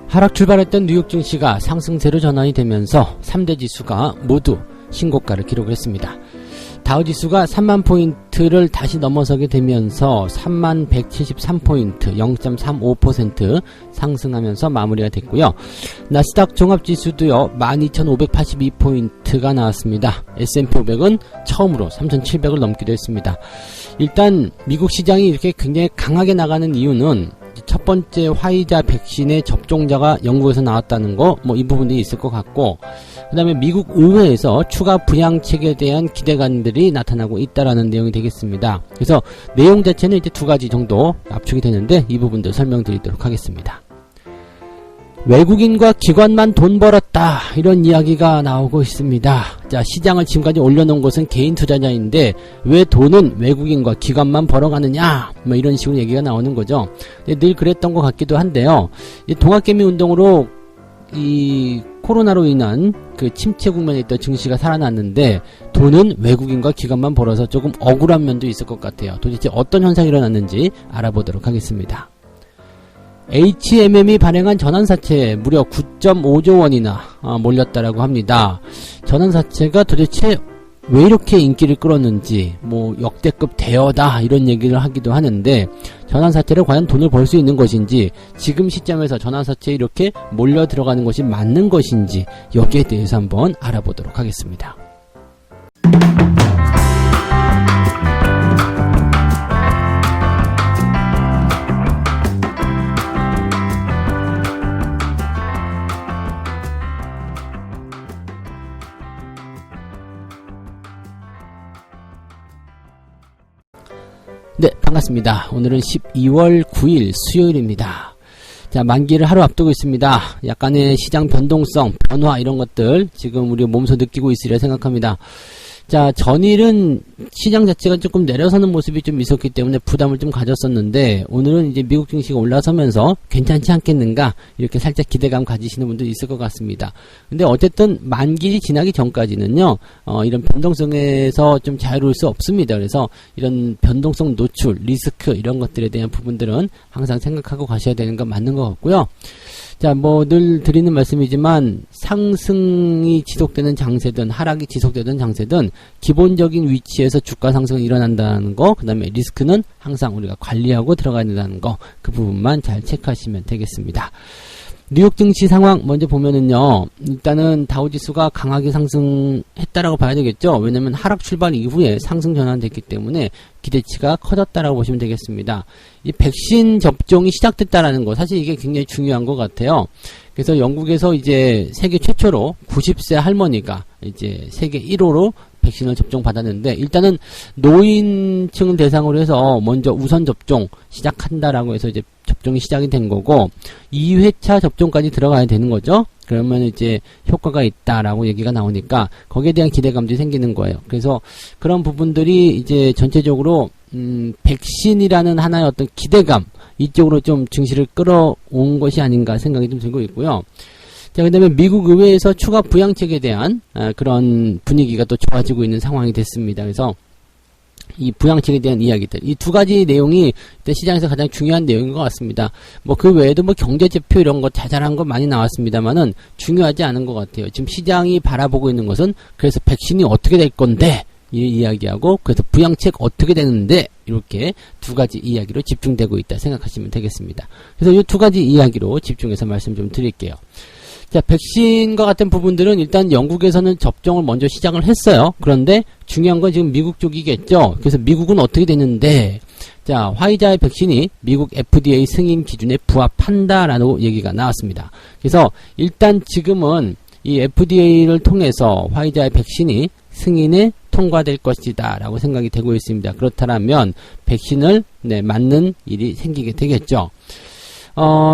하락 출발했던 뉴욕 증시가 상승세로 전환이 되면서 3대 지수가 모두 신고가를 기록을 했습니다. 다우지수가 3만 포인트를 다시 넘어서게 되면서 3만 173포인트 0.35% 상승하면서 마무리가 됐고요. 나스닥 종합지수도요 12,582포인트가 나왔습니다. S&P 500은 처음으로 3,700을 넘기도 했습니다. 일단 미국 시장이 이렇게 굉장히 강하게 나가는 이유는 첫 번째 화이자 백신의 접종자가 영국에서 나왔다는 거, 이 부분들이 있을 것 같고, 그 다음에 미국 의회에서 추가 부양책에 대한 기대감들이 나타나고 있다라는 내용이 되겠습니다. 그래서 내용 자체는 이제 두 가지 정도 압축이 되는데, 이 부분도 설명드리도록 하겠습니다. 외국인과 기관만 돈 벌었다, 이런 이야기가 나오고 있습니다. 자, 시장을 지금까지 올려놓은 것은 개인 투자자인데 왜 돈은 외국인과 기관만 벌어가느냐, 이런 식으로 얘기가 나오는 거죠. 늘 그랬던 것 같기도 한데요. 이 동학개미 운동으로 이 코로나로 인한 그 침체 국면에 있던 증시가 살아났는데 돈은 외국인과 기관만 벌어서 조금 억울한 면도 있을 것 같아요. 도대체 어떤 현상이 일어났는지 알아보도록 하겠습니다. HMM이 발행한 전환사채 무려 9.5조 원이나 몰렸다라고 합니다. 전환사채가 도대체 왜 이렇게 인기를 끌었는지, 역대급 대여다, 이런 얘기를 하기도 하는데, 전환사채를 과연 돈을 벌 수 있는 것인지, 지금 시점에서 전환사채에 이렇게 몰려 들어가는 것이 맞는 것인지, 여기에 대해서 한번 알아보도록 하겠습니다. 네, 반갑습니다. 오늘은 12월 9일 수요일입니다. 자, 만기를 하루 앞두고 있습니다. 약간의 시장 변동성, 변화 이런 것들 지금 우리 몸소 느끼고 있으리라 생각합니다. 자, 전일은 시장 자체가 조금 내려서는 모습이 좀 있었기 때문에 부담을 좀 가졌었는데, 오늘은 이제 미국 증시가 올라서면서 괜찮지 않겠는가, 이렇게 살짝 기대감 가지시는 분도 있을 것 같습니다. 근데 어쨌든 만기 지나기 전까지는요, 이런 변동성에서 좀 자유로울 수 없습니다. 그래서 이런 변동성 노출, 리스크 이런 것들에 대한 부분들은 항상 생각하고 가셔야 되는 건 맞는 것 같고요. 자, 늘 드리는 말씀이지만 상승이 지속되는 장세든 하락이 지속되는 장세든 기본적인 위치에서 주가 상승이 일어난다는 거, 그 다음에 리스크는 항상 우리가 관리하고 들어가야 된다는 거, 그 부분만 잘 체크하시면 되겠습니다. 뉴욕 증시 상황 먼저 보면은요, 일단은 다우지수가 강하게 상승했다라고 봐야 되겠죠. 왜냐면 하락 출발 이후에 상승 전환됐기 때문에 기대치가 커졌다라고 보시면 되겠습니다. 이 백신 접종이 시작됐다라는 거, 사실 이게 굉장히 중요한 것 같아요. 그래서 영국에서 이제 세계 최초로 90세 할머니가 이제 세계 1호로 백신을 접종받았는데, 일단은 노인층을 대상으로 해서 먼저 우선 접종 시작한다라고 해서 이제 접종이 시작이 된 거고, 2회차 접종까지 들어가야 되는 거죠. 그러면 이제 효과가 있다라고 얘기가 나오니까 거기에 대한 기대감도 생기는 거예요. 그래서 그런 부분들이 이제 전체적으로 백신이라는 하나의 어떤 기대감, 이쪽으로 좀 증시를 끌어온 것이 아닌가 생각이 좀 들고 있고요. 자, 그 다음에 미국 의회에서 추가 부양책에 대한 그런 분위기가 또 좋아지고 있는 상황이 됐습니다. 그래서 이 부양책에 대한 이야기들, 이 두 가지 내용이 시장에서 가장 중요한 내용인 것 같습니다. 그 외에도 경제지표 이런 거 자잘한 거 많이 나왔습니다만은 중요하지 않은 것 같아요. 지금 시장이 바라보고 있는 것은 그래서 백신이 어떻게 될 건데 이 이야기하고, 그래서 부양책 어떻게 되는데, 이렇게 두 가지 이야기로 집중되고 있다 생각하시면 되겠습니다. 그래서 이 두 가지 이야기로 집중해서 말씀 좀 드릴게요. 자, 백신과 같은 부분들은 일단 영국에서는 접종을 먼저 시작을 했어요. 그런데 중요한 건 지금 미국 쪽이겠죠. 그래서 미국은 어떻게 되는데, 자, 화이자의 백신이 미국 FDA 승인 기준에 부합한다라는 얘기가 나왔습니다. 그래서 일단 지금은 이 FDA를 통해서 화이자의 백신이 승인에 통과될 것이다 라고 생각이 되고 있습니다. 그렇다면 백신을 맞는 일이 생기게 되겠죠.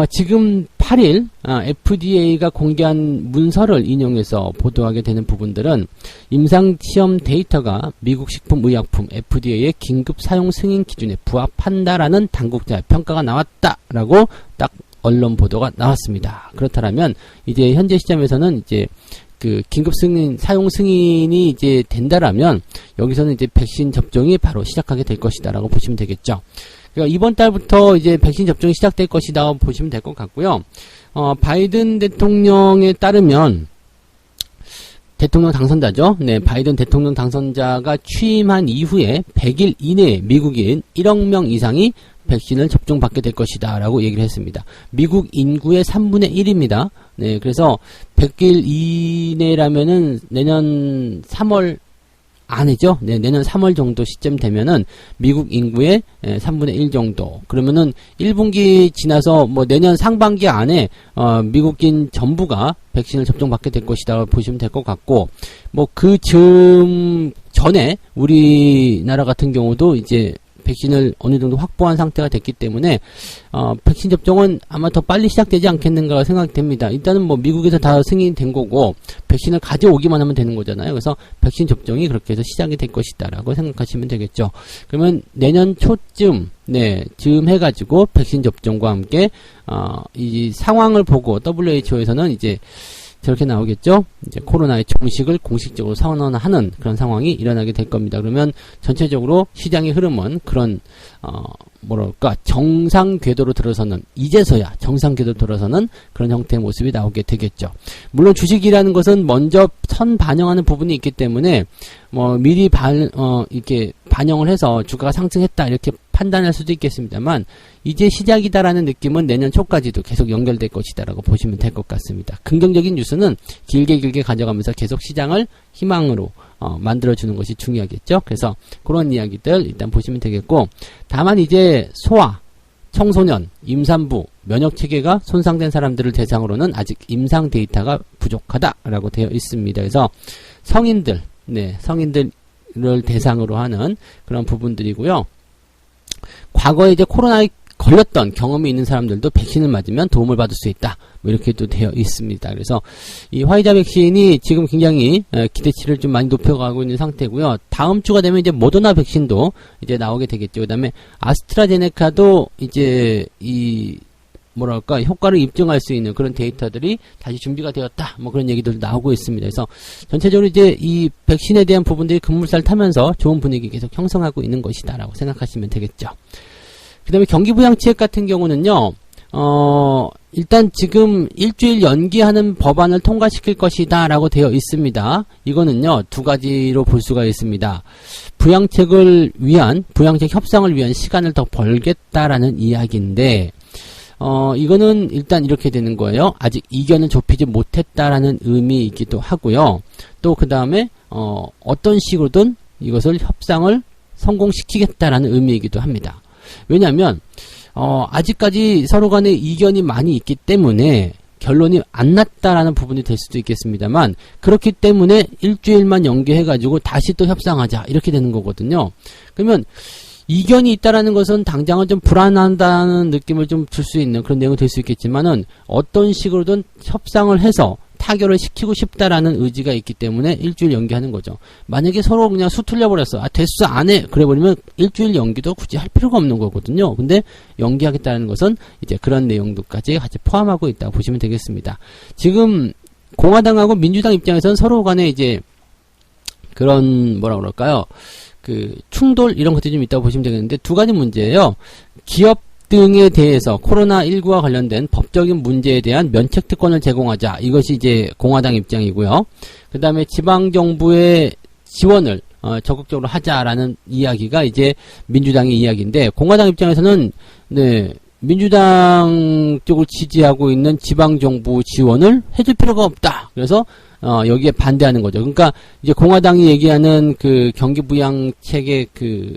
지금 8일 FDA가 공개한 문서를 인용해서 보도하게 되는 부분들은 임상시험 데이터가 미국 식품의약품 FDA의 긴급 사용 승인 기준에 부합한다라는 당국자의 평가가 나왔다라고 딱 언론 보도가 나왔습니다. 그렇다면 이제 현재 시점에서는 이제 그 긴급 승인, 사용 승인이 이제 된다라면 여기서는 이제 백신 접종이 바로 시작하게 될 것이다라고 보시면 되겠죠. 그러니까 이번 달부터 이제 백신 접종이 시작될 것이다 보시면 될 것 같고요. 바이든 대통령에 따르면 대통령 당선자죠. 네, 바이든 대통령 당선자가 취임한 이후에 100일 이내에 미국인 1억 명 이상이 백신을 접종받게 될 것이다 라고 얘기를 했습니다. 미국 인구의 3분의 1입니다. 네, 그래서 100일 이내라면은 내년 3월 안이죠. 네, 내년 3월 정도 시점 되면은 미국 인구의 3분의 1 정도. 그러면은 1분기 지나서 뭐 내년 상반기 안에 미국인 전부가 백신을 접종받게 될 것이다 보시면 될 것 같고, 뭐 그 즈음 전에 우리나라 같은 경우도 이제 백신을 어느 정도 확보한 상태가 됐기 때문에 백신 접종은 아마 더 빨리 시작되지 않겠는가 생각이 됩니다. 일단은 뭐 미국에서 다 승인이 된 거고 백신을 가져오기만 하면 되는 거잖아요. 그래서 백신 접종이 그렇게 해서 시작이 될 것이다 라고 생각하시면 되겠죠. 그러면 내년 초쯤 즈음 해가지고 백신 접종과 함께 이 상황을 보고 WHO에서는 이제 저렇게 나오겠죠. 이제 코로나의 종식을 공식적으로 선언하는 그런 상황이 일어나게 될 겁니다. 그러면 전체적으로 시장의 흐름은 그런 뭐랄까 정상 궤도로 들어서는, 이제서야 정상 궤도로 들어서는 그런 형태의 모습이 나오게 되겠죠. 물론 주식이라는 것은 먼저 선 반영하는 부분이 있기 때문에 뭐 미리 이렇게 반영을 해서 주가가 상승했다 이렇게 판단할 수도 있겠습니다만, 이제 시작이다라는 느낌은 내년 초까지도 계속 연결될 것이다라고 보시면 될 것 같습니다. 긍정적인 뉴스는 길게 가져가면서 계속 시장을 희망으로 만들어주는 것이 중요하겠죠. 그래서 그런 이야기들 일단 보시면 되겠고, 다만 이제 소아, 청소년, 임산부, 면역체계가 손상된 사람들을 대상으로는 아직 임상 데이터가 부족하다라고 되어 있습니다. 그래서 성인들, 성인들을 대상으로 하는 그런 부분들이고요. 과거에 이제 코로나에 걸렸던 경험이 있는 사람들도 백신을 맞으면 도움을 받을 수 있다. 뭐 이렇게도 되어 있습니다. 그래서 이 화이자 백신이 지금 굉장히 기대치를 좀 많이 높여가고 있는 상태고요. 다음 주가 되면 이제 모더나 백신도 이제 나오게 되겠죠. 그 다음에 아스트라제네카도 이제 이 뭐랄까 효과를 입증할 수 있는 그런 데이터들이 다시 준비가 되었다. 뭐 그런 얘기들도 나오고 있습니다. 그래서 전체적으로 이제 이 백신에 대한 부분들이 급물살 타면서 좋은 분위기 계속 형성하고 있는 것이다라고 생각하시면 되겠죠. 그 다음에 경기부양책 같은 경우는요, 일단 지금 일주일 연기하는 법안을 통과시킬 것이다 라고 되어 있습니다. 이거는요, 두 가지로 볼 수가 있습니다. 부양책 협상을 위한 시간을 더 벌겠다라는 이야기인데, 이거는 일단 이렇게 되는 거예요. 아직 이견을 좁히지 못했다라는 의미이기도 하고요. 또 그 다음에, 어떤 식으로든 이것을 협상을 성공시키겠다라는 의미이기도 합니다. 왜냐하면 아직까지 서로 간에 이견이 많이 있기 때문에 결론이 안 났다라는 부분이 될 수도 있겠습니다만, 그렇기 때문에 일주일만 연기해가지고 다시 또 협상하자 이렇게 되는 거거든요. 그러면 이견이 있다라는 것은 당장은 좀 불안한다는 느낌을 좀 줄 수 있는 그런 내용이 될 수 있겠지만은, 어떤 식으로든 협상을 해서 타결을 시키고 싶다라는 의지가 있기 때문에 일주일 연기하는 거죠. 만약에 서로 그냥 수틀려 버렸어. 됐어, 안 해. 그래 버리면 일주일 연기도 굳이 할 필요가 없는 거거든요. 근데 연기하겠다는 것은 이제 그런 내용도까지 같이 포함하고 있다고 보시면 되겠습니다. 지금 공화당하고 민주당 입장에서는 서로 간에 이제 그런 뭐라 그럴까요? 그 충돌 이런 것들이 좀 있다고 보시면 되겠는데, 두 가지 문제예요. 기업 등에 대해서 코로나19와 관련된 법적인 문제에 대한 면책 특권을 제공하자. 이것이 이제 공화당 입장이고요. 그 다음에 지방정부의 지원을 적극적으로 하자라는 이야기가 이제 민주당의 이야기인데, 공화당 입장에서는 민주당 쪽을 지지하고 있는 지방정부 지원을 해줄 필요가 없다. 그래서 여기에 반대하는 거죠. 그러니까 이제 공화당이 얘기하는 그 경기부양책의 그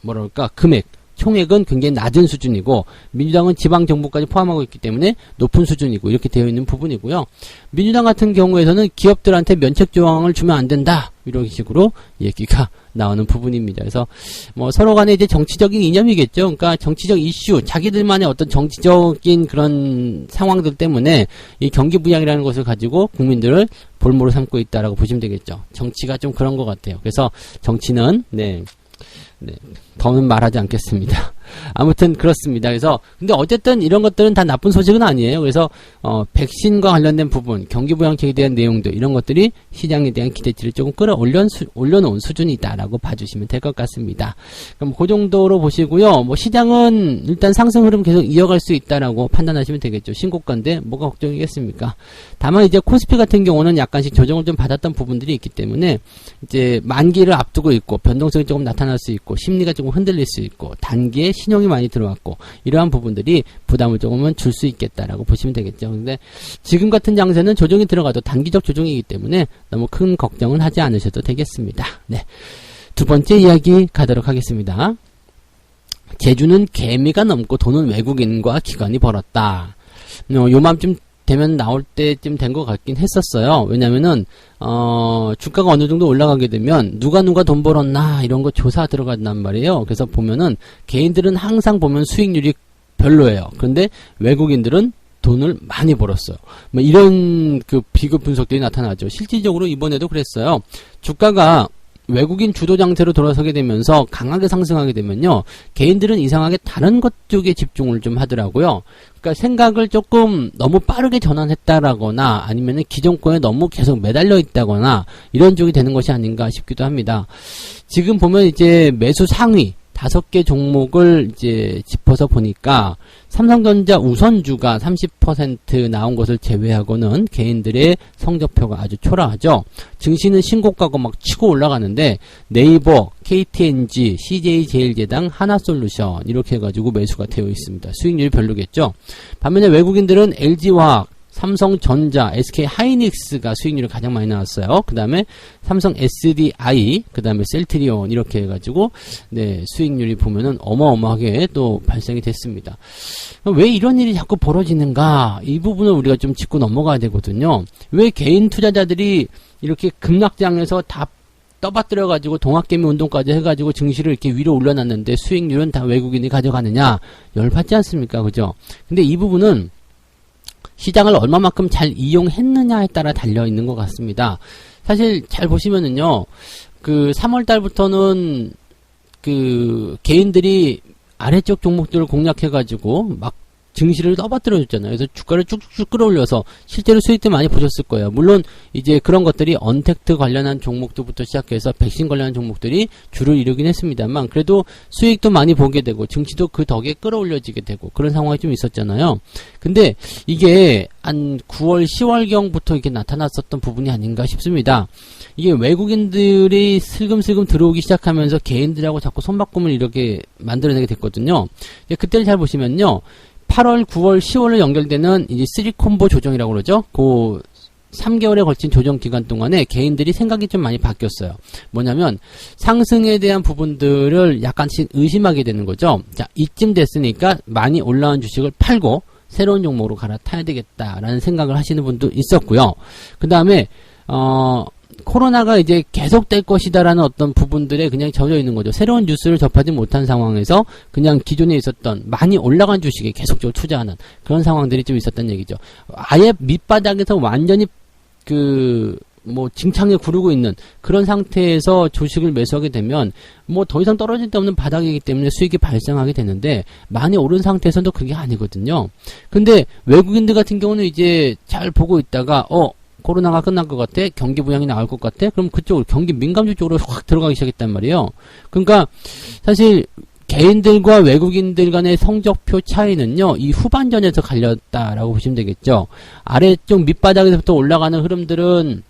뭐랄까 금액, 총액은 굉장히 낮은 수준이고, 민주당은 지방정부까지 포함하고 있기 때문에 높은 수준이고, 이렇게 되어 있는 부분이고요. 민주당 같은 경우에서는 기업들한테 면책조항을 주면 안 된다, 이런 식으로 얘기가 나오는 부분입니다. 그래서 뭐 서로 간에 이제 정치적인 이념이겠죠. 그러니까 정치적 이슈, 자기들만의 어떤 정치적인 그런 상황들 때문에 이 경기부양이라는 것을 가지고 국민들을 볼모로 삼고 있다라고 보시면 되겠죠. 정치가 좀 그런 것 같아요. 그래서 정치는 더는 말하지 않겠습니다. 아무튼 그렇습니다. 그래서 근데 어쨌든 이런 것들은 다 나쁜 소식은 아니에요. 그래서 백신과 관련된 부분, 경기부양책에 대한 내용들 이런 것들이 시장에 대한 기대치를 조금 올려놓은 수준이다라고 봐주시면 될 것 같습니다. 그럼 그 정도로 보시고요. 뭐 시장은 일단 상승 흐름 계속 이어갈 수 있다라고 판단하시면 되겠죠. 신고가인데 뭐가 걱정이겠습니까? 다만 이제 코스피 같은 경우는 약간씩 조정을 좀 받았던 부분들이 있기 때문에 이제 만기를 앞두고 있고 변동성이 조금 나타날 수 있고 심리가 조금 흔들릴 수 있고 단기에 신용이 많이 들어왔고 이러한 부분들이 부담을 조금은 줄 수 있겠다라고 보시면 되겠죠. 근데 지금 같은 장세는 조정이 들어가도 단기적 조정이기 때문에 너무 큰 걱정은 하지 않으셔도 되겠습니다. 네. 두 번째 이야기 가도록 하겠습니다. 제주는 개미가 넘고 돈은 외국인과 기관이 벌었다. 요맘쯤 되면 나올 때쯤 된 것 같긴 했었어요. 왜냐면은 주가가 어느 정도 올라가게 되면 누가 돈 벌었나 이런 거 조사 들어간단 말이에요. 그래서 보면은 개인들은 항상 보면 수익률이 별로예요. 그런데 외국인들은 돈을 많이 벌었어요. 뭐 이런 그 비교 분석들이 나타나죠. 실질적으로 이번에도 그랬어요. 주가가 외국인 주도 장세로 돌아서게 되면서 강하게 상승하게 되면요. 개인들은 이상하게 다른 것 쪽에 집중을 좀 하더라고요. 그러니까 생각을 조금 너무 빠르게 전환했다라거나 아니면은 기존 거에 너무 계속 매달려 있다거나 이런 쪽이 되는 것이 아닌가 싶기도 합니다. 지금 보면 이제 매수 상위 5개 종목을 이제 짚어서 보니까 삼성전자 우선주가 30% 나온 것을 제외하고는 개인들의 성적표가 아주 초라하죠. 증시는 신고가고 막 치고 올라가는데 네이버, KTNG, CJ제일제당, 하나솔루션 이렇게 해가지고 매수가 되어 있습니다. 수익률이 별로겠죠. 반면에 외국인들은 LG화학, 삼성전자, SK하이닉스가 수익률이 가장 많이 나왔어요. 그 다음에 삼성 SDI, 그 다음에 셀트리온 이렇게 해가지고 네 수익률이 보면은 어마어마하게 또 발생이 됐습니다. 왜 이런 일이 자꾸 벌어지는가? 이 부분을 우리가 좀 짚고 넘어가야 되거든요. 왜 개인 투자자들이 이렇게 급락장에서 다 떠받들어가지고 동학개미 운동까지 해가지고 증시를 이렇게 위로 올려놨는데 수익률은 다 외국인이 가져가느냐? 열받지 않습니까? 그죠? 근데 이 부분은 시장을 얼마만큼 잘 이용했느냐에 따라 달려있는 것 같습니다. 사실 잘 보시면은요, 그 3월 달부터는 그 개인들이 아래쪽 종목들을 공략해가지고 막 증시를 떠받들어줬잖아요. 그래서 주가를 쭉쭉 끌어올려서 실제로 수익도 많이 보셨을 거예요. 물론 이제 그런 것들이 언택트 관련한 종목들부터 시작해서 백신 관련한 종목들이 주를 이루긴 했습니다만 그래도 수익도 많이 보게 되고 증시도 그 덕에 끌어올려지게 되고 그런 상황이 좀 있었잖아요. 근데 이게 한 9월, 10월경부터 이렇게 나타났었던 부분이 아닌가 싶습니다. 이게 외국인들이 슬금슬금 들어오기 시작하면서 개인들하고 자꾸 손바꿈을 이렇게 만들어내게 됐거든요. 그때를 잘 보시면요. 8월, 9월, 10월로 연결되는 이제 3콤보 조정이라고 그러죠. 그 3개월에 걸친 조정 기간 동안에 개인들이 생각이 좀 많이 바뀌었어요. 뭐냐면 상승에 대한 부분들을 약간씩 의심하게 되는 거죠. 자, 이쯤 됐으니까 많이 올라온 주식을 팔고 새로운 종목으로 갈아타야 되겠다라는 생각을 하시는 분도 있었고요. 그 다음에 코로나가 이제 계속될 것이다라는 어떤 부분들에 그냥 젖어 있는 거죠. 새로운 뉴스를 접하지 못한 상황에서 그냥 기존에 있었던 많이 올라간 주식에 계속적으로 투자하는 그런 상황들이 좀 있었던 얘기죠. 아예 밑바닥에서 완전히 징창에 구르고 있는 그런 상태에서 주식을 매수하게 되면 더 이상 떨어질 데 없는 바닥이기 때문에 수익이 발생하게 되는데 많이 오른 상태에서도 그게 아니거든요. 근데 외국인들 같은 경우는 이제 잘 보고 있다가 코로나가 끝날 것 같아? 경기 부양이 나올 것 같아? 그럼 그쪽으로 경기 민감주 쪽으로 확 들어가기 시작했단 말이에요. 그러니까 사실 개인들과 외국인들 간의 성적표 차이는요. 이 후반전에서 갈렸다라고 보시면 되겠죠. 아래쪽 밑바닥에서부터 올라가는 흐름들은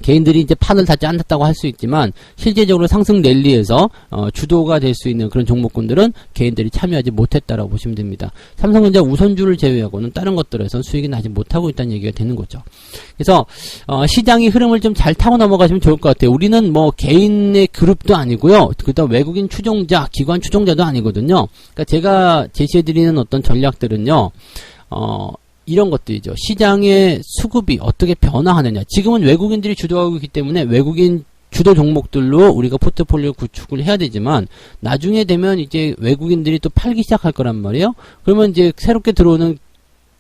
개인들이 이제 판을 닫지 않았다고 할 수 있지만 실제적으로 상승 랠리에서 주도가 될 수 있는 그런 종목군들은 개인들이 참여하지 못했다라고 보시면 됩니다. 삼성전자 우선주를 제외하고는 다른 것들에선 수익이 나지 못하고 있다는 얘기가 되는 거죠. 그래서 시장의 흐름을 좀 잘 타고 넘어가시면 좋을 것 같아요. 우리는 개인의 그룹도 아니고요. 그다음 외국인 추종자, 기관 추종자도 아니거든요. 그러니까 제가 제시해드리는 어떤 전략들은요. 이런 것들이죠. 시장의 수급이 어떻게 변화하느냐. 지금은 외국인들이 주도하고 있기 때문에 외국인 주도 종목들로 우리가 포트폴리오 구축을 해야 되지만 나중에 되면 이제 외국인들이 또 팔기 시작할 거란 말이에요. 그러면 이제 새롭게 들어오는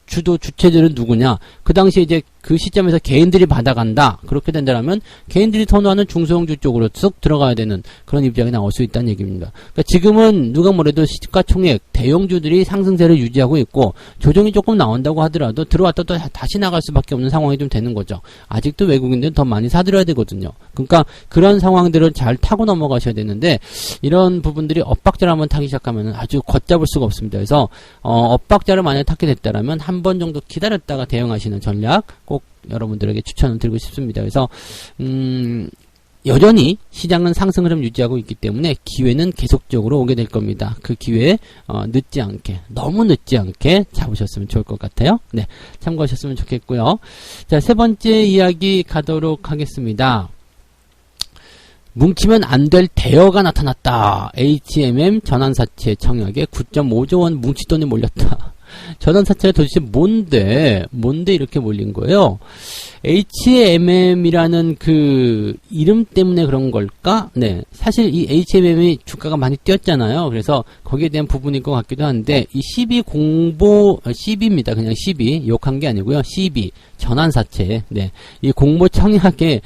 주체들은 누구냐? 그 당시에 이제 그 시점에서 개인들이 받아간다. 그렇게 된다면 개인들이 선호하는 중소형주 쪽으로 쑥 들어가야 되는 그런 입장이 나올 수 있다는 얘기입니다. 그러니까 지금은 누가 뭐래도 시가총액 대형주들이 상승세를 유지하고 있고 조정이 조금 나온다고 하더라도 들어왔다 또 다시 나갈 수밖에 없는 상황이 좀 되는 거죠. 아직도 외국인들은 더 많이 사들여야 되거든요. 그러니까 그런 상황들을 잘 타고 넘어가셔야 되는데 이런 부분들이 엇박자를 한번 타기 시작하면 아주 걷잡을 수가 없습니다. 그래서 엇박자를 만약에 탔게 됐다면 한 번 정도 기다렸다가 대응하시는 전략 꼭 여러분들에게 추천을 드리고 싶습니다. 그래서 여전히 시장은 상승 흐름 유지하고 있기 때문에 기회는 계속적으로 오게 될 겁니다. 그 기회에 늦지 않게, 너무 늦지 않게 잡으셨으면 좋을 것 같아요. 네, 참고하셨으면 좋겠고요. 자, 세 번째 이야기 가도록 하겠습니다. 뭉치면 안 될 대여가 나타났다. HMM 전환사채 청약에 9.5조 원 뭉치돈이 몰렸다. 전환사채가 도대체 뭔데 이렇게 몰린 거예요? HMM이라는 그 이름 때문에 그런 걸까? 네. 사실 이 HMM이 주가가 많이 뛰었잖아요. 그래서 거기에 대한 부분일 것 같기도 한데, 이 CB입니다. 그냥 CB. 욕한 게 아니고요. CB. 전환사채. 네. 이 공모 청약의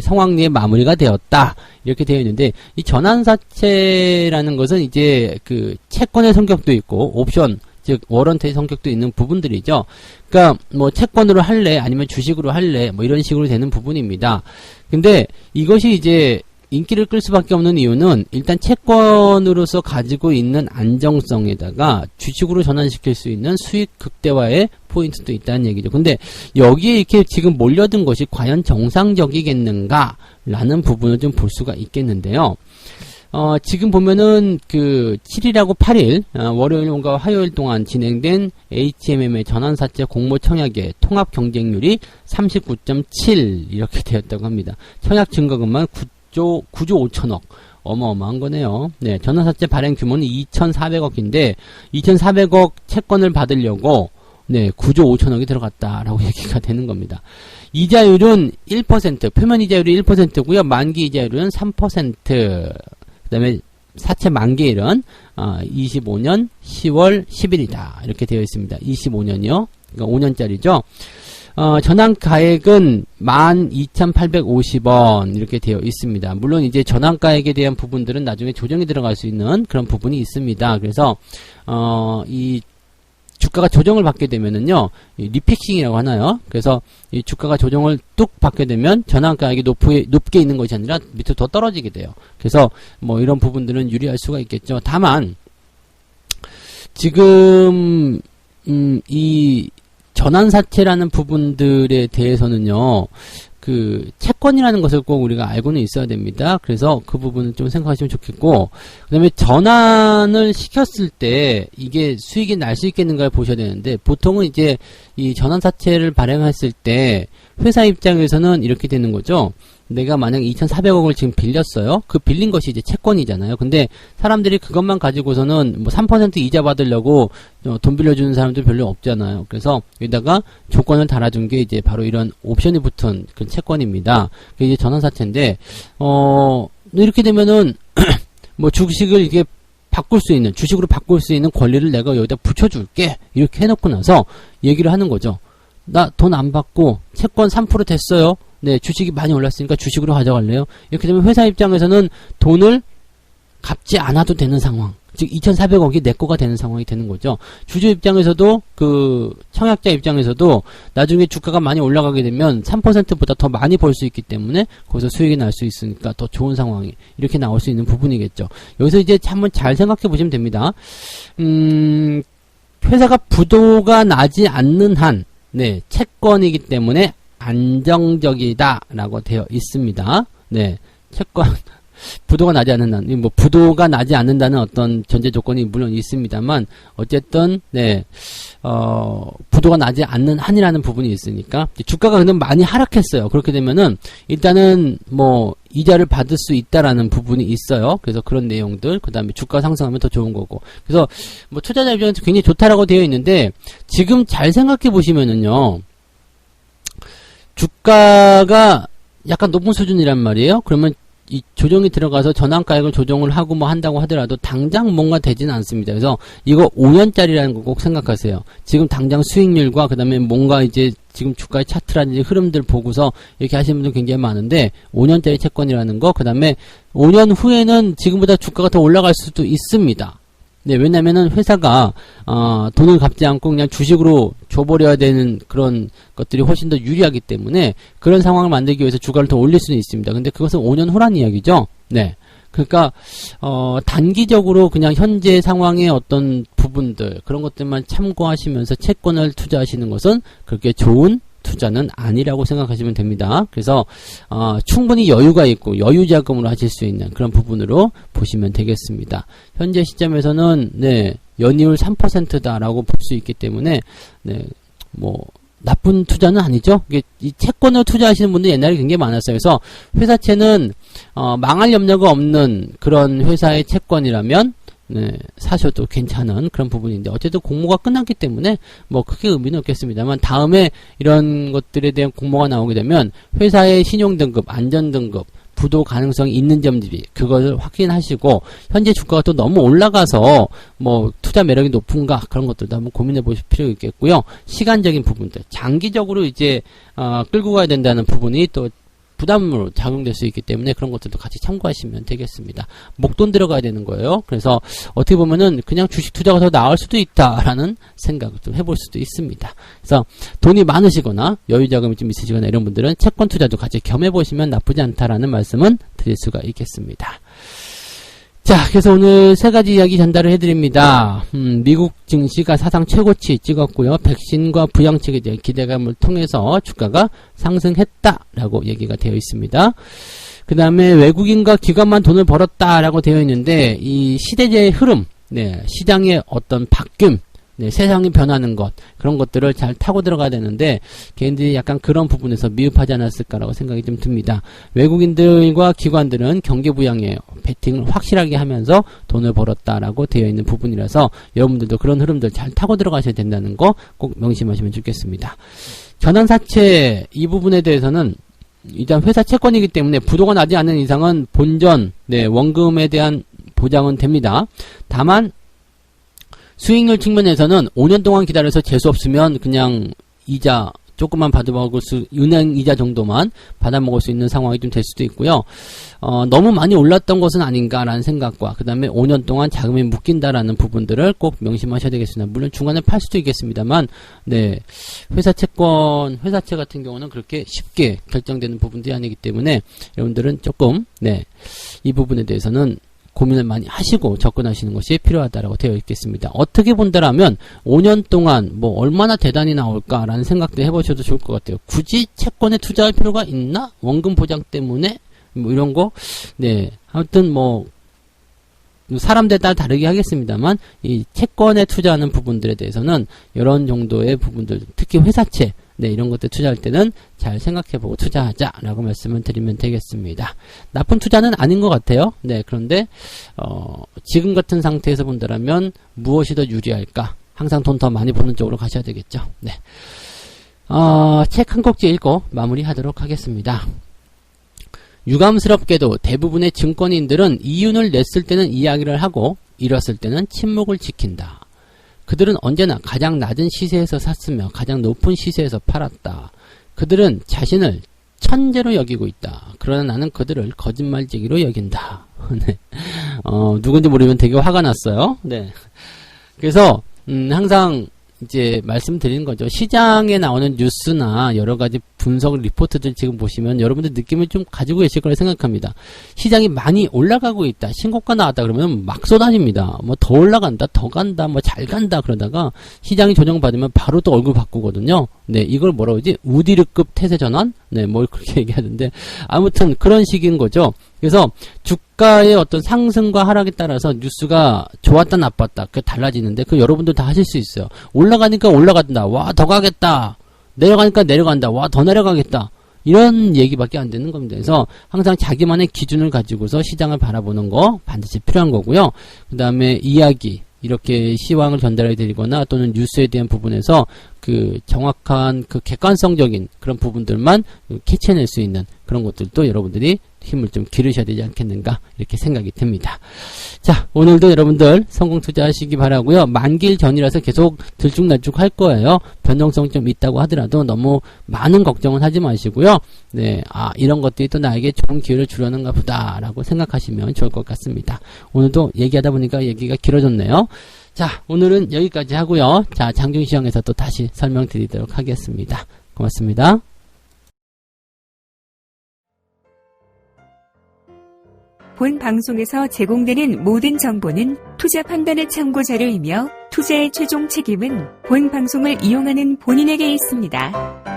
성황리에 마무리가 되었다. 이렇게 되어 있는데, 이 전환사채라는 것은 이제 그 채권의 성격도 있고, 옵션, 즉 워런트의 성격도 있는 부분들이죠. 그러니까 뭐 채권으로 할래 아니면 주식으로 할래 뭐 이런 식으로 되는 부분입니다. 근데 이것이 이제 인기를 끌 수밖에 없는 이유는 일단 채권으로서 가지고 있는 안정성에다가 주식으로 전환시킬 수 있는 수익 극대화의 포인트도 있다는 얘기죠. 근데 여기에 이렇게 지금 몰려든 것이 과연 정상적이겠는가 라는 부분을 좀 볼 수가 있겠는데요. 지금 보면은 그 7일하고 8일 월요일과 화요일 동안 진행된 HMM의 전환사채 공모 청약의 통합 경쟁률이 39.7 이렇게 되었다고 합니다. 청약 증거금만 9조 5천억. 어마어마한 거네요. 네, 전환사채 발행 규모는 2,400억인데 2,400억 채권을 받으려고 네, 9조 5천억이 들어갔다라고 얘기가 되는 겁니다. 이자율은 1%, 표면 이자율이 1%고요. 만기 이자율은 3%. 그 다음에 사채 만기일은 25년 10월 10일이다. 이렇게 되어 있습니다. 25년이요. 그러니까 5년짜리죠. 전환가액은 12,850원 이렇게 되어 있습니다. 물론 이제 전환가액에 대한 부분들은 나중에 조정이 들어갈 수 있는 그런 부분이 있습니다. 그래서 이 주가가 조정을 받게 되면은요, 리픽싱이라고 하나요? 그래서 이 주가가 조정을 뚝 받게 되면 전환가액이 높게 있는 것이 아니라 밑으로 더 떨어지게 돼요. 그래서 뭐 이런 부분들은 유리할 수가 있겠죠. 다만 지금 이 전환사채라는 부분들에 대해서는요, 그 채권이라는 것을 꼭 우리가 알고는 있어야 됩니다. 그래서 그 부분을 좀 생각하시면 좋겠고, 그 다음에 전환을 시켰을 때 이게 수익이 날 수 있겠는가를 보셔야 되는데, 보통은 이제 이 전환사채를 발행했을 때 회사 입장에서는 이렇게 되는 거죠. 내가 만약 2,400억을 지금 빌렸어요. 그 빌린 것이 이제 채권이잖아요. 근데 사람들이 그것만 가지고서는 뭐 3% 이자 받으려고 돈 빌려주는 사람들 별로 없잖아요. 그래서 여기다가 조건을 달아준 게 이제 바로 이런 옵션이 붙은 그 채권입니다. 그게 이제 전환사채인데, 이렇게 되면은 뭐 주식을 이게 바꿀 수 있는, 주식으로 바꿀 수 있는 권리를 내가 여기다 붙여줄게. 이렇게 해놓고 나서 얘기를 하는 거죠. 나 돈 안 받고 채권 3% 됐어요. 네, 주식이 많이 올랐으니까 주식으로 가져갈래요? 이렇게 되면 회사 입장에서는 돈을 갚지 않아도 되는 상황. 즉 2,400억이 내 거가 되는 상황이 되는 거죠. 주주 입장에서도 그 청약자 입장에서도 나중에 주가가 많이 올라가게 되면 3%보다 더 많이 벌 수 있기 때문에 거기서 수익이 날 수 있으니까 더 좋은 상황이 이렇게 나올 수 있는 부분이겠죠. 여기서 이제 한번 잘 생각해 보시면 됩니다. 회사가 부도가 나지 않는 한, 네, 채권이기 때문에 안정적이다라고 되어 있습니다. 네, 채권 부도가 나지 않는다는, 뭐 부도가 나지 않는다는 어떤 전제 조건이 물론 있습니다만 어쨌든 네, 부도가 나지 않는 한이라는 부분이 있으니까 주가가 근데 많이 하락했어요. 그렇게 되면은 일단은 뭐 이자를 받을 수 있다라는 부분이 있어요. 그래서 그런 내용들, 그 다음에 주가 상승하면 더 좋은 거고. 그래서 뭐 투자자 입장에서 굉장히 좋다라고 되어 있는데 지금 잘 생각해 보시면은요. 주가가 약간 높은 수준이란 말이에요. 그러면 이 조정이 들어가서 전환가액을 조정을 하고 뭐 한다고 하더라도 당장 뭔가 되지는 않습니다. 그래서 이거 5년짜리라는 거 꼭 생각하세요. 지금 당장 수익률과 그 다음에 뭔가 이제 지금 주가의 차트라든지 흐름들 보고서 이렇게 하시는 분들 굉장히 많은데 5년짜리 채권이라는 거, 그 다음에 5년 후에는 지금보다 주가가 더 올라갈 수도 있습니다. 네, 왜냐면은 회사가 돈을 갚지 않고 그냥 주식으로 줘버려야 되는 그런 것들이 훨씬 더 유리하기 때문에 그런 상황을 만들기 위해서 주가를 더 올릴 수는 있습니다. 근데 그것은 5년 후란 이야기죠. 네. 그러니까 단기적으로 그냥 현재 상황의 어떤 부분들, 그런 것들만 참고하시면서 채권을 투자하시는 것은 그렇게 좋은 투자는 아니라고 생각하시면 됩니다. 그래서 충분히 여유가 있고 여유자금으로 하실 수 있는 그런 부분으로 보시면 되겠습니다. 현재 시점에서는 네, 연이율 3%다라고 볼 수 있기 때문에 네, 뭐 나쁜 투자는 아니죠. 이게 이 채권을 투자하시는 분들이 옛날에 굉장히 많았어요. 그래서 회사채는 망할 염려가 없는 그런 회사의 채권이라면 네, 사셔도 괜찮은 그런 부분인데, 어쨌든 공모가 끝났기 때문에 뭐 크게 의미는 없겠습니다만, 다음에 이런 것들에 대한 공모가 나오게 되면 회사의 신용등급, 안전등급, 부도 가능성이 있는 점들이 그걸 확인하시고, 현재 주가가 또 너무 올라가서 뭐 투자 매력이 높은가, 그런 것들도 한번 고민해 보실 필요가 있겠고요. 시간적인 부분들, 장기적으로 이제 끌고 가야 된다는 부분이 또 부담으로 작용될 수 있기 때문에 그런 것들도 같이 참고하시면 되겠습니다. 목돈 들어가야 되는 거예요. 그래서 어떻게 보면은 그냥 주식 투자가 더 나을 수도 있다라는 생각을 좀 해볼 수도 있습니다. 그래서 돈이 많으시거나 여유 자금이 좀 있으시거나 이런 분들은 채권 투자도 같이 겸해 보시면 나쁘지 않다라는 말씀은 드릴 수가 있겠습니다. 자, 그래서 오늘 세 가지 이야기 전달을 해드립니다. 미국 증시가 사상 최고치 찍었고요. 백신과 부양책에 대한 기대감을 통해서 주가가 상승했다라고 얘기가 되어 있습니다. 그 다음에 외국인과 기관만 돈을 벌었다라고 되어 있는데, 이 시대의 흐름, 네, 시장의 어떤 바뀜, 네, 세상이 변하는 것, 그런 것들을 잘 타고 들어가야 되는데 개인들이 약간 그런 부분에서 미흡하지 않았을까라고 생각이 좀 듭니다. 외국인들과 기관들은 경기부양에 베팅을 확실하게 하면서 돈을 벌었다라고 되어 있는 부분이라서 여러분들도 그런 흐름들 잘 타고 들어가셔야 된다는 거 꼭 명심하시면 좋겠습니다. 전환사채 이 부분에 대해서는 일단 회사 채권이기 때문에 부도가 나지 않는 이상은 본전, 네, 원금에 대한 보장은 됩니다. 다만 수익률 측면에서는 5년 동안 기다려서 재수 없으면 그냥 이자 조금만 받아먹을 수, 은행 이자 정도만 받아먹을 수 있는 상황이 좀 될 수도 있고요. 너무 많이 올랐던 것은 아닌가라는 생각과, 그 다음에 5년 동안 자금이 묶인다라는 부분들을 꼭 명심하셔야 되겠습니다. 물론 중간에 팔 수도 있겠습니다만, 네, 회사 채권, 회사채 같은 경우는 그렇게 쉽게 결정되는 부분들이 아니기 때문에 여러분들은 조금, 네, 이 부분에 대해서는 고민을 많이 하시고 접근하시는 것이 필요하다라고 되어 있겠습니다. 어떻게 본다라면 5년 동안 뭐 얼마나 대단히 나올까라는 생각도 해보셔도 좋을 것 같아요. 굳이 채권에 투자할 필요가 있나? 원금 보장 때문에? 뭐 이런 거? 네. 아무튼 뭐 사람들에 따라 다르게 하겠습니다만 이 채권에 투자하는 부분들에 대해서는 이런 정도의 부분들, 특히 회사채, 네, 이런 것들 투자할 때는 잘 생각해보고 투자하자라고 말씀을 드리면 되겠습니다. 나쁜 투자는 아닌 것 같아요. 네, 그런데 지금 같은 상태에서 본다면 무엇이 더 유리할까? 항상 돈 더 많이 버는 쪽으로 가셔야 되겠죠. 네, 책 한 꼭지 읽고 마무리하도록 하겠습니다. 유감스럽게도 대부분의 증권인들은 이윤을 냈을 때는 이야기를 하고 잃었을 때는 침묵을 지킨다. 그들은 언제나 가장 낮은 시세에서 샀으며 가장 높은 시세에서 팔았다. 그들은 자신을 천재로 여기고 있다. 그러나 나는 그들을 거짓말쟁이로 여긴다. 네. 누군지 모르면 되게 화가 났어요. 네. 그래서 항상 이제 말씀드리는 거죠. 시장에 나오는 뉴스나 여러 가지 분석 리포트들 지금 보시면 여러분들 느낌을 좀 가지고 계실 거라 생각합니다. 시장이 많이 올라가고 있다, 신고가 나왔다 그러면 막 쏟아집니다. 뭐 더 올라간다, 더 간다, 뭐 잘 간다 그러다가 시장이 조정받으면 바로 또 얼굴 바꾸거든요. 네, 이걸 뭐라고 하지? 우디르급 태세 전환? 네, 뭘 그렇게 얘기하는데 아무튼 그런 식인 거죠. 그래서 주가의 어떤 상승과 하락에 따라서 뉴스가 좋았다 나빴다 그 달라지는데 그 여러분들 다 하실 수 있어요. 올라가니까 올라간다, 와 더 가겠다. 내려가니까 내려간다, 와 더 내려가겠다. 이런 얘기밖에 안 되는 겁니다. 그래서 항상 자기만의 기준을 가지고서 시장을 바라보는 거 반드시 필요한 거고요. 그 다음에 이야기, 이렇게 시황을 전달해 드리거나 또는 뉴스에 대한 부분에서 그 정확한 그 객관성적인 그런 부분들만 캐치해낼 수 있는 그런 것들도 여러분들이 힘을 좀 기르셔야 되지 않겠는가 이렇게 생각이 듭니다. 자, 오늘도 여러분들 성공 투자하시기 바라고요. 만기일 전이라서 계속 들쭉날쭉 할 거예요. 변동성 좀 있다고 하더라도 너무 많은 걱정은 하지 마시고요. 네, 이런 것들이 또 나에게 좋은 기회를 주려는가 보다라고 생각하시면 좋을 것 같습니다. 오늘도 얘기하다 보니까 얘기가 길어졌네요. 자, 오늘은 여기까지 하고요. 자, 장중시장에서 또 다시 설명드리도록 하겠습니다. 고맙습니다. 본 방송에서 제공되는 모든 정보는 투자 판단의 참고 자료이며 투자의 최종 책임은 본 방송을 이용하는 본인에게 있습니다.